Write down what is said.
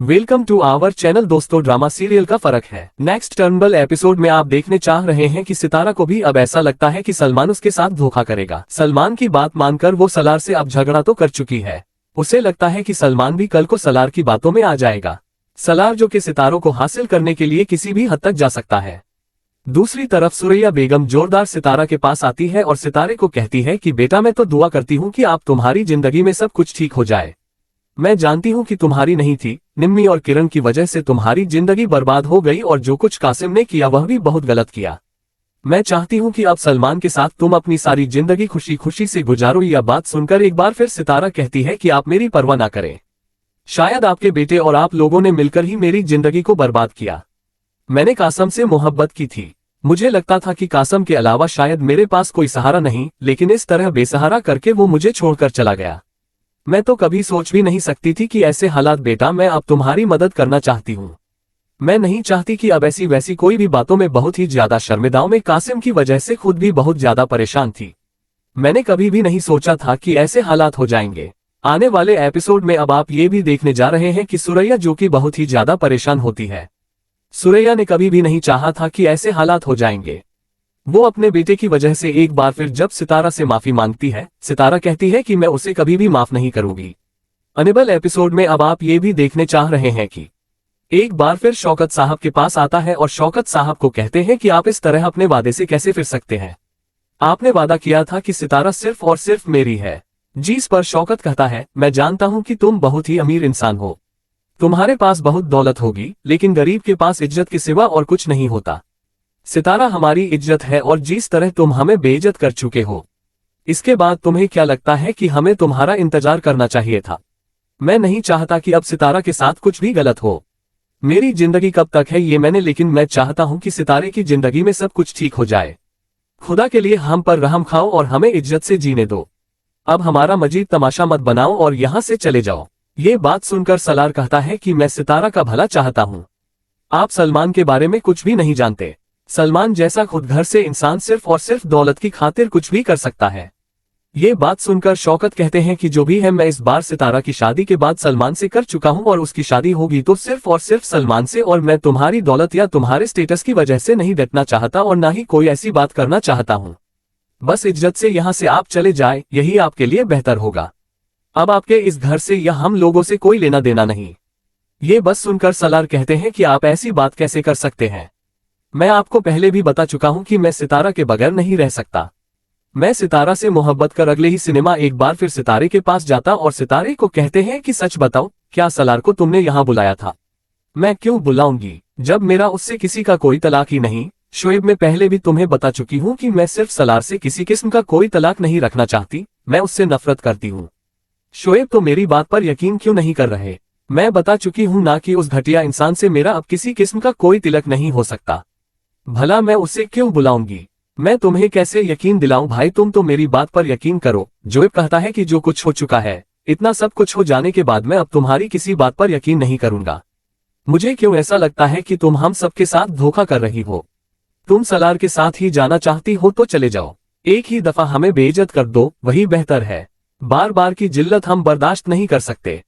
Welcome to our channel. दोस्तों, drama serial का फर्क है। नेक्स्ट टर्नबल एपिसोड में आप देखने चाह रहे हैं कि सितारा को भी अब ऐसा लगता है कि सलमान उसके साथ धोखा करेगा। सलमान की बात मानकर वो सलार से अब झगड़ा तो कर चुकी है। उसे लगता है कि सलमान भी कल को सलार की बातों में आ जाएगा। सलार जो कि सितारों को हासिल करने के लिए किसी भी हद तक जा सकता है। दूसरी तरफ सुरैया बेगम जोरदार सितारा के पास आती है और सितारे को कहती है कि बेटा, मैं तो दुआ करती हूँ कि आप तुम्हारी जिंदगी में सब कुछ ठीक हो जाए। मैं जानती हूँ कि तुम्हारी नहीं थी, निम्मी और किरण की वजह से तुम्हारी जिंदगी बर्बाद हो गई और जो कुछ कासिम ने किया वह भी बहुत गलत किया। मैं चाहती हूँ कि अब सलमान के साथ तुम अपनी सारी जिंदगी खुशी खुशी से गुजारो। यह बात सुनकर एक बार फिर सितारा कहती है कि आप मेरी परवाह ना करें। शायद आपके बेटे और आप लोगों ने मिलकर ही मेरी जिंदगी को बर्बाद किया। मैंने कासम से मोहब्बत की थी। मुझे लगता था कि कासम के अलावा शायद मेरे पास कोई सहारा नहीं, लेकिन इस तरह बेसहारा करके वो मुझे छोड़कर चला गया। मैं तो कभी सोच भी नहीं सकती थी कि ऐसे हालात। बेटा, मैं अब तुम्हारी मदद करना चाहती हूँ। मैं नहीं चाहती कि अब ऐसी वैसी कोई भी बातों में बहुत ही ज्यादा शर्मिंदा हूं। मैं कासिम की वजह से खुद भी बहुत ज्यादा परेशान थी। मैंने कभी भी नहीं सोचा था कि ऐसे हालात हो जाएंगे। आने वाले एपिसोड में अब आप ये भी देखने जा रहे हैं कि सुरैया जो कि बहुत ही ज्यादा परेशान होती है। सुरैया ने कभी भी नहीं चाहा था कि ऐसे हालात हो जाएंगे। वो अपने बेटे की वजह से एक बार फिर जब सितारा से माफी मांगती है, सितारा कहती है कि मैं उसे कभी भी माफ नहीं करूंगी। अनेबल एपिसोड में अब आप ये भी देखने चाह रहे हैं कि एक बार फिर शौकत साहब के पास आता है और शौकत साहब को कहते हैं कि आप इस तरह अपने वादे से कैसे फिर सकते हैं। आपने वादा किया था कि सितारा सिर्फ और सिर्फ मेरी है। जिस पर शौकत कहता है, मैं जानता हूं कि तुम बहुत ही अमीर इंसान हो। तुम्हारे पास बहुत दौलत होगी, लेकिन गरीब के पास इज्जत के सिवा और कुछ नहीं होता। सितारा हमारी इज्जत है और जिस तरह तुम हमें बेइज्जत कर चुके हो, इसके बाद तुम्हें क्या लगता है कि हमें तुम्हारा इंतजार करना चाहिए था? मैं नहीं चाहता कि अब सितारा के साथ कुछ भी गलत हो। मेरी जिंदगी कब तक है ये मैंने, लेकिन मैं चाहता हूं कि सितारे की जिंदगी में सब कुछ ठीक हो जाए। खुदा के लिए हम पर रहम खाओ और हमें इज्जत से जीने दो। अब हमारा मजीद तमाशा मत बनाओ और यहाँ से चले जाओ। ये बात सुनकर सलार कहता है कि मैं सितारा का भला चाहता हूँ। आप सलमान के बारे में कुछ भी नहीं जानते। सलमान जैसा खुद घर से इंसान सिर्फ और सिर्फ दौलत की खातिर कुछ भी कर सकता है। ये बात सुनकर शौकत कहते हैं कि जो भी है, मैं इस बार सितारा की शादी के बाद सलमान से कर चुका हूं और उसकी शादी होगी तो सिर्फ और सिर्फ सलमान से, और मैं तुम्हारी दौलत या तुम्हारे स्टेटस की वजह से नहीं डटना चाहता और ना ही कोई ऐसी बात करना चाहता हूं। बस इज्जत से यहाँ से आप चले जाए, यही आपके लिए बेहतर होगा। अब आपके इस घर से या हम लोगों से कोई लेना देना नहीं। ये बस सुनकर सलार कहते हैं कि आप ऐसी बात कैसे कर सकते हैं? मैं आपको पहले भी बता चुका हूं कि मैं सितारा के बगैर नहीं रह सकता। मैं सितारा से मोहब्बत कर अगले ही सिनेमा एक बार फिर सितारे के पास जाता और सितारे को कहते हैं कि सच बताओ, क्या सलार को तुमने यहाँ बुलाया था? मैं क्यों बुलाऊंगी जब मेरा उससे किसी का कोई तलाक ही नहीं। शोएब, मैं पहले भी तुम्हें बता चुकी हूँ कि मैं सिर्फ सलार से किसी किस्म का कोई तलाक नहीं रखना चाहती। मैं उससे नफरत करती हूँ। शोएब तो मेरी बात पर यकीन क्यों नहीं कर रहे? मैं बता चुकी हूँ ना कि उस घटिया इंसान से मेरा अब किसी किस्म का कोई तिलक नहीं हो सकता। भला मैं उसे क्यों बुलाऊंगी? मैं तुम्हें कैसे यकीन दिलाऊं? भाई, तुम तो मेरी बात पर यकीन करो। जोएब कहता है कि जो कुछ हो चुका है, इतना सब कुछ हो जाने के बाद मैं अब तुम्हारी किसी बात पर यकीन नहीं करूंगा। मुझे क्यों ऐसा लगता है कि तुम हम सबके साथ धोखा कर रही हो। तुम सलार के साथ ही जाना चाहती हो तो चले जाओ। एक ही दफा हमें बेइज्जत कर दो, वही बेहतर है। बार बार की जिल्लत हम बर्दाश्त नहीं कर सकते।